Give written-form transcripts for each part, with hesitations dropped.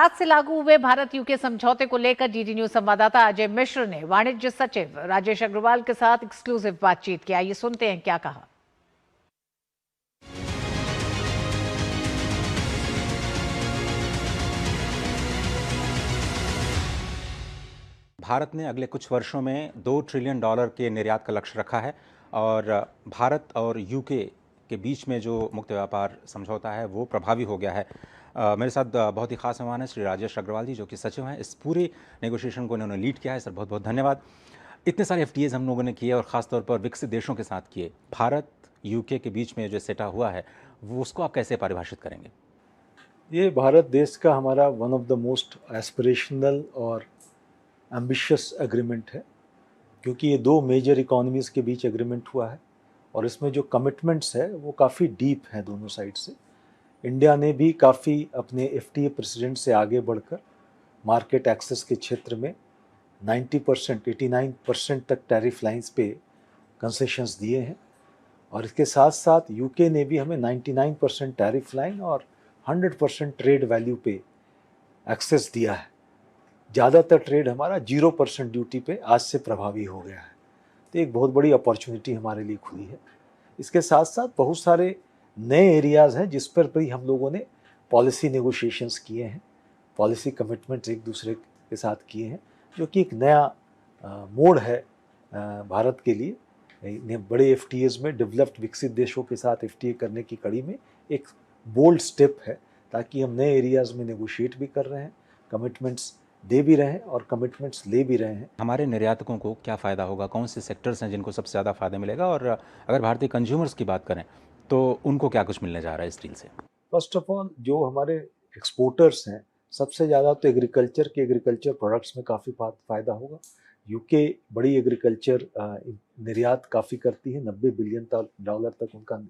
आज से लागू हुए भारत यूके समझौते को लेकर डीडी न्यूज संवाददाता अजय मिश्र ने वाणिज्य सचिव राजेश अग्रवाल के साथ एक्सक्लूसिव बातचीत की। आइए सुनते हैं क्या कहा। भारत ने अगले कुछ वर्षों में $2 ट्रिलियन के निर्यात का लक्ष्य रखा है और भारत और यूके के बीच में जो मुक्त व्यापार समझौता है वो प्रभावी हो गया है। मेरे साथ बहुत ही खास मेहमान हैं श्री राजेश अग्रवाल जी, जो कि सचिव हैं। इस पूरे नेगोशिएशन को इन्होंने लीड किया है। सर, बहुत बहुत धन्यवाद। इतने सारे FTAs हम लोगों ने किए और ख़ासतौर पर विकसित देशों के साथ किए। भारत यूके के बीच में जो सेटा हुआ है वो उसको आप कैसे परिभाषित करेंगे? ये भारत देश का हमारा one of the most aspirational और एम्बिशियस एग्रीमेंट है, क्योंकि ये दो मेजर इकोनॉमीज़ के बीच एग्रीमेंट हुआ है और इसमें जो कमिटमेंट्स है वो काफ़ी डीप है दोनों साइड से। इंडिया ने भी काफ़ी अपने FTA प्रेसिडेंट से आगे बढ़कर मार्केट एक्सेस के क्षेत्र में 90%, 89% तक टैरिफ लाइंस पे कंसेशंस दिए हैं और इसके साथ साथ यूके ने भी हमें 99% टैरिफ लाइन और 100% ट्रेड वैल्यू पे एक्सेस दिया है। ज़्यादातर ट्रेड हमारा 0% ड्यूटी पे आज से प्रभावी हो गया है, तो एक बहुत बड़ी अपॉर्चुनिटी हमारे लिए खुली है। इसके साथ साथ बहुत सारे नए एरियाज़ हैं जिस पर भी हम लोगों ने पॉलिसी नेगोशिएशंस किए हैं, पॉलिसी कमिटमेंट्स एक दूसरे के साथ किए हैं, जो कि एक नया मोड़ है भारत के लिए। बड़े FTAs में डेवलप्ड विकसित देशों के साथ FTA करने की कड़ी में एक बोल्ड स्टेप है, ताकि हम नए एरियाज़ में नेगोशिएट भी कर रहे हैं, कमिटमेंट्स दे भी रहे हैं और कमिटमेंट्स ले भी रहे हैं। हमारे निर्यातकों को क्या फ़ायदा होगा? कौन से सेक्टर्स हैं जिनको सबसे ज़्यादा फ़ायदा मिलेगा? और अगर भारतीय कंज्यूमर्स की बात करें तो उनको क्या कुछ मिलने जा रहा है इस डील से? फर्स्ट ऑफ ऑल, जो हमारे एक्सपोर्टर्स हैं, सबसे ज़्यादा तो एग्रीकल्चर प्रोडक्ट्स में काफ़ी फ़ायदा होगा। यूके बड़ी एग्रीकल्चर निर्यात काफ़ी करती है, $90 बिलियन तक उनका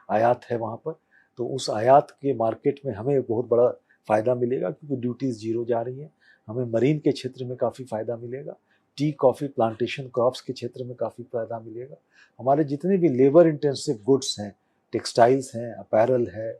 आयात है वहाँ पर। तो उस आयात के मार्केट में हमें बहुत बड़ा फ़ायदा मिलेगा, क्योंकि ड्यूटीज़ जीरो जा रही हैं। हमें मरीन के क्षेत्र में काफ़ी फ़ायदा मिलेगा, टी कॉफ़ी प्लांटेशन क्रॉप्स के क्षेत्र में काफ़ी फ़ायदा मिलेगा। हमारे जितने भी लेबर इंटेंसिव गुड्स हैं, टेक्सटाइल्स हैं, अपैरल है,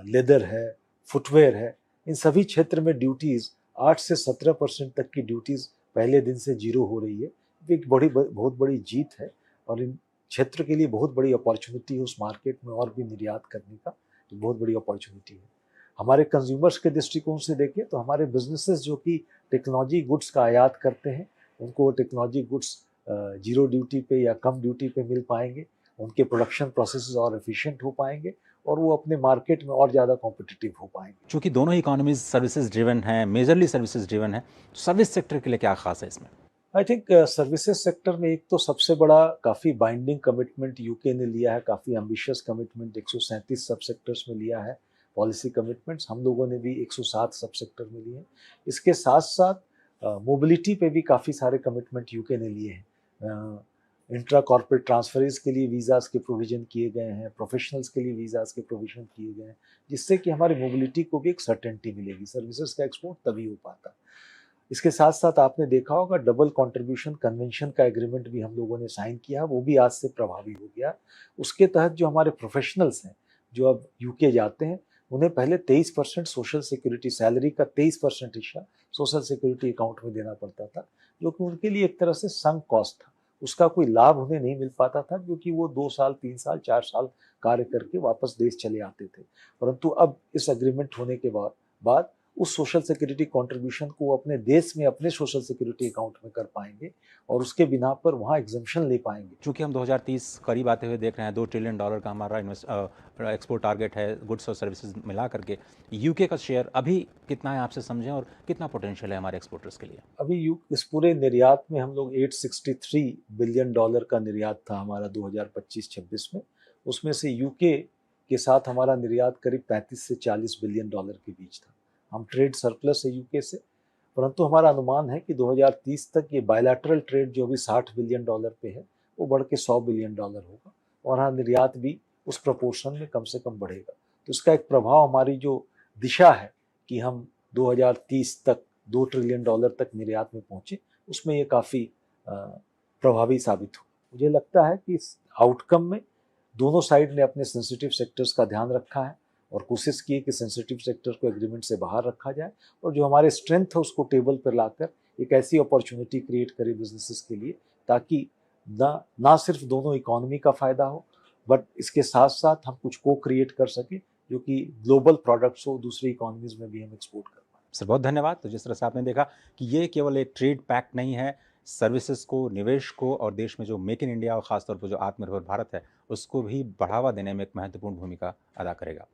लेदर है, फुटवेयर है, इन सभी क्षेत्र में ड्यूटीज़ 8 से 17% तक की ड्यूटीज़ पहले दिन से जीरो हो रही है। एक बहुत बड़ी जीत है और इन क्षेत्र के लिए बहुत बड़ी अपॉर्चुनिटी है उस मार्केट में और भी निर्यात करने का, तो बहुत बड़ी अपॉर्चुनिटी है। हमारे कंज्यूमर्स के दृष्टिकोण से देखें तो हमारे बिजनेसेस जो कि टेक्नोलॉजी गुड्स का आयात करते हैं, उनको टेक्नोलॉजी गुड्स जीरो ड्यूटी पे या कम ड्यूटी पे मिल पाएंगे, उनके प्रोडक्शन प्रोसेसेस और एफिशिएंट हो पाएंगे और वो अपने मार्केट में और ज़्यादा कॉम्पिटिटिव हो पाएंगे। चूँकि दोनों ही इकोनॉमीज़ सर्विसेज ड्रिवन हैं, मेजरली सर्विसेज ड्रिवन है, तो सर्विस सेक्टर के लिए क्या खास है इसमें? आई थिंक सर्विसेज सेक्टर में एक तो सबसे बड़ा काफ़ी बाइंडिंग कमिटमेंट यूके ने लिया है, काफ़ी एम्बिशियस कमिटमेंट 137 सब सेक्टर्स में लिया है पॉलिसी कमिटमेंट्स। हम लोगों ने भी 107 सब सेक्टर में लिए हैं। इसके साथ साथ मोबिलिटी पे भी काफ़ी सारे कमिटमेंट यूके ने लिए हैं। इंट्रा कॉर्पोरेट ट्रांसफरीज के लिए वीज़ाज़ के प्रोविज़न किए गए हैं, प्रोफेशनल्स के लिए वीज़ाज़ के प्रोविज़न किए गए हैं, जिससे कि हमारी मोबिलिटी को भी एक सर्टेनिटी मिलेगी। सर्विसेज का एक्सपोर्ट तभी हो पाता। इसके साथ साथ आपने देखा होगा डबल कंट्रीब्यूशन कन्वेंशन का एग्रीमेंट भी हम लोगों ने साइन किया, वो भी आज से प्रभावी हो गया। उसके तहत जो हमारे प्रोफेशनल्स हैं जो अब यूके जाते हैं, उन्हें पहले 23% सोशल सिक्योरिटी, सैलरी का 23% हिस्सा सोशल सिक्योरिटी अकाउंट में देना पड़ता था, जो कि उनके लिए एक तरह से संक कॉस्ट था। उसका कोई लाभ उन्हें नहीं मिल पाता था, क्योंकि वो 2 साल, 3 साल, 4 साल कार्य करके वापस देश चले आते थे। परंतु अब इस एग्रीमेंट होने के बाद उस सोशल सिक्योरिटी कंट्रीब्यूशन को अपने देश में अपने सोशल सिक्योरिटी अकाउंट में कर पाएंगे और उसके बिना पर वहाँ एग्जम्पशन ले पाएंगे। चूँकि हम 2030 करीब आते हुए देख रहे हैं, $2 ट्रिलियन का हमारा एक्सपोर्ट टारगेट है गुड्स और सर्विसेज मिला करके। यूके का शेयर अभी कितना है आपसे समझें, और कितना पोटेंशियल है हमारे एक्सपोर्टर्स के लिए? अभी इस पूरे निर्यात में हम लोग $863 बिलियन का निर्यात था हमारा 2025-26 में। उसमें से यूके के साथ हमारा निर्यात करीब 35 से 40 बिलियन डॉलर के बीच था। हम ट्रेड सरप्लस है यूके से, परंतु हमारा अनुमान है कि 2030 तक ये बायलैटरल ट्रेड जो भी $60 बिलियन पे है, वो बढ़ के $100 बिलियन होगा और हाँ, निर्यात भी उस प्रपोर्शन में कम से कम बढ़ेगा। तो इसका एक प्रभाव हमारी जो दिशा है कि हम 2030 तक $2 ट्रिलियन तक निर्यात में पहुंचे, उसमें ये काफ़ी प्रभावी साबित हो। मुझे लगता है कि इस आउटकम में दोनों साइड ने अपने सेंसिटिव सेक्टर्स का ध्यान रखा है और कोशिश की कि सेंसिटिव सेक्टर को एग्रीमेंट से बाहर रखा जाए और जो हमारे स्ट्रेंथ है उसको टेबल पर लाकर एक ऐसी अपॉर्चुनिटी क्रिएट करे बिजनेसेस के लिए ताकि ना सिर्फ दोनों इकोनॉमी का फायदा हो, बट इसके साथ साथ हम कुछ को क्रिएट कर सकें जो कि ग्लोबल प्रोडक्ट्स हो, दूसरी इकोनॉमीज में भी हम एक्सपोर्ट कर पाएं। सर बहुत धन्यवाद। तो जिस तरह से आपने देखा कि ये केवल एक ट्रेड पैक्ट नहीं है, सर्विसेज को, निवेश को और देश में जो मेक इन इंडिया और खासतौर पर जो आत्मनिर्भर भारत है उसको भी बढ़ावा देने में एक महत्वपूर्ण भूमिका अदा करेगा।